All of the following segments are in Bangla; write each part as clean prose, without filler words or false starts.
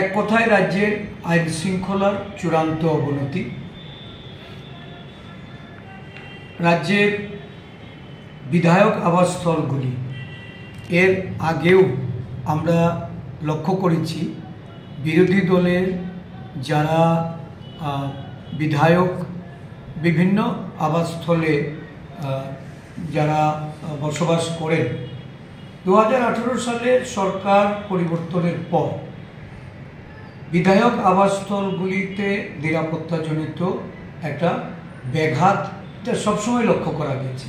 এক কথায় রাজ্যের আইন শৃঙ্খলার চূড়ান্ত অবনতি। রাজ্যের বিধায়ক আবাসস্থলগুলি এর আগেও আমরা লক্ষ্য করেছি বিরোধী দলের যারা বিধায়ক বিভিন্ন আবাসস্থলে যারা বসবাস করেন 2018 সালের সরকার পরিবর্তনের পর বিধায়ক আবাসস্থলগুলিতে নিরাপত্তাজনিত একটা ব্যাঘাত এটা সবসময় লক্ষ্য করা গেছে।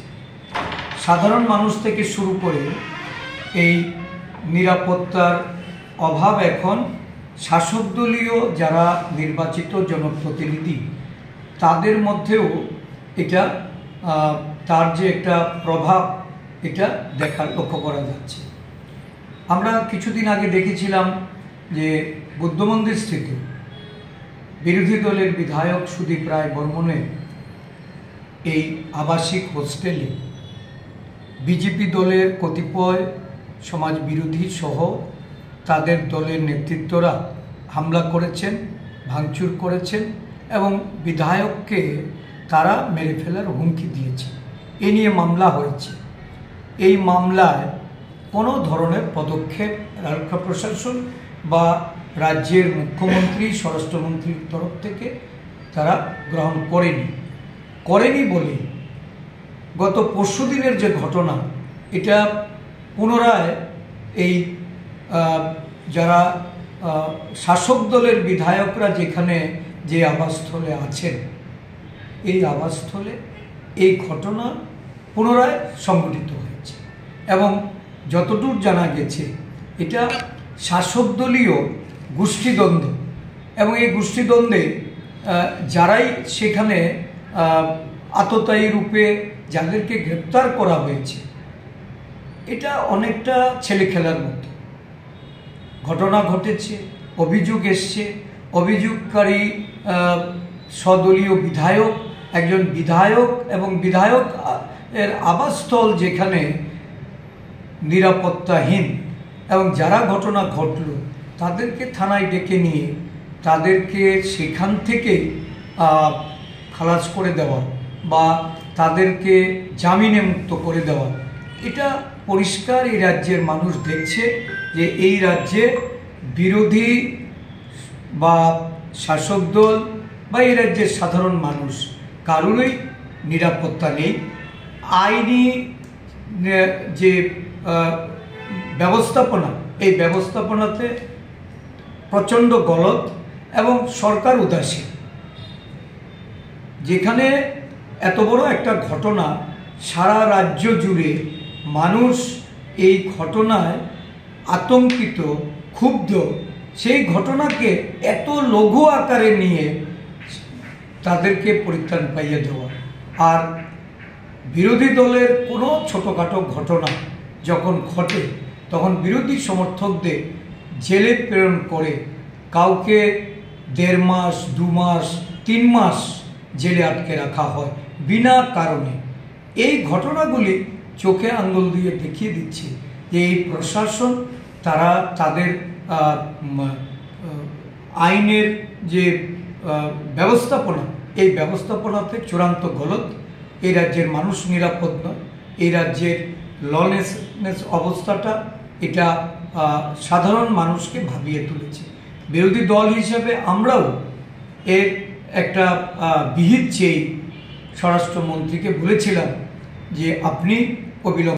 সাধারণ মানুষ থেকে শুরু করে এই নিরাপত্তার অভাব এখন শাসক দলীয় যারা নির্বাচিত জনপ্রতিনিধি তাদের মধ্যেও এটা তার যে একটা প্রভাব এটা লক্ষ্য করা যাচ্ছে। আমরা কিছুদিন আগে দেখেছিলাম যে বুদ্ধ মন্দির স্থিত বিরোধী দলের বিধায়ক সুদীপ রায় বর্মনের এই আবাসিক হোস্টেলে বিজেপি দলের কতিপয় সমাজ বিরোধী সহ তাদের দলের নেতৃত্বরা হামলা করেছেন, ভাঙচুর করেছেন এবং বিধায়ককে তারা মেরে ফেলার হুমকি দিয়েছে। এ নিয়ে মামলা হয়েছে। এই মামলায় কোনো ধরনের পদক্ষেপ রক্ষা প্রশাসন বা রাজ্যের মুখ্যমন্ত্রী স্বরাষ্ট্রমন্ত্রীর তরফ থেকে তারা গ্রহণ করেনি বলে গত পরশুদিনের যে ঘটনা এটা পুনরায় এই যারা শাসক দলের বিধায়করা যেখানে যে আবাসস্থলে আছেন এই আবাসস্থলে এই ঘটনা পুনরায় সংঘটিত হয়েছে এবং যতদূর জানা গেছে এটা শাসক দলীয় গোষ্ঠীদ্বন্দ্ব এবং এই গোষ্ঠীদ্বন্দ্বে যারাই সেখানে আততায়ী রূপে যাদেরকে গ্রেপ্তার করা হয়েছে এটা অনেকটা ছেলে খেলার মতো ঘটনা ঘটেছে। অভিযোগ এসছে, অভিযোগকারী স্বদলীয় বিধায়ক, একজন বিধায়ক এবং বিধায়ক এর আবাসস্থল যেখানে নিরাপত্তাহীন এবং যারা ঘটনা ঘটল তাদেরকে থানায় ডেকে নিয়ে তাদেরকে সেখান থেকে খালাস করে দেওয়া বা তাদেরকে জামিনে মুক্ত করে দেওয়া এটা পরিষ্কার এই রাজ্যের মানুষ দেখছে যে এই রাজ্যে বিরোধী বা শাসক দল বা এই রাজ্যের সাধারণ মানুষ কারোরই নিরাপত্তা নেই। আইনি যে ব্যবস্থাপনা এই ব্যবস্থাপনাতে প্রচণ্ড গলদ এবং সরকার উদাসীন। যেখানে এত বড় একটা ঘটনা সারা রাজ্য জুড়ে মানুষ এই ঘটনায় আতঙ্কিত, ক্ষুব্ধ, সেই ঘটনাকে এত লঘু আকারে নিয়ে তাদেরকে পরিত্রাণ পাইয়ে দেওয়া আর বিরোধী দলের কোনো ছোটোখাটো ঘটনা যখন ঘটে তখন বিরোধী সমর্থকদের জেলে প্রেরণ করে কাউকে 1.5 মাস, 2 মাস, 3 মাস জেলে আটকে রাখা হয় বিনা কারণে। এই ঘটনাগুলি চোখে আঙুল দিয়ে দেখিয়ে দিচ্ছে যে এই প্রশাসন তারা তাদের আইনের যে ব্যবস্থাপনা এই ব্যবস্থাপনাতে চূড়ান্ত গলদ। এই রাজ্যের মানুষ নিরাপদ নয়। এই রাজ্যের লনেসনেস অবস্থাটা এটা সাধারণ মানুষকে ভাবিয়ে তুলেছে। বিরোধী দল হিসেবে আমরাও এর একটা বিহিত চেয়ে স্বরাষ্ট্রমন্ত্রীকে বলেছিলাম যে আপনি অবিলম্বে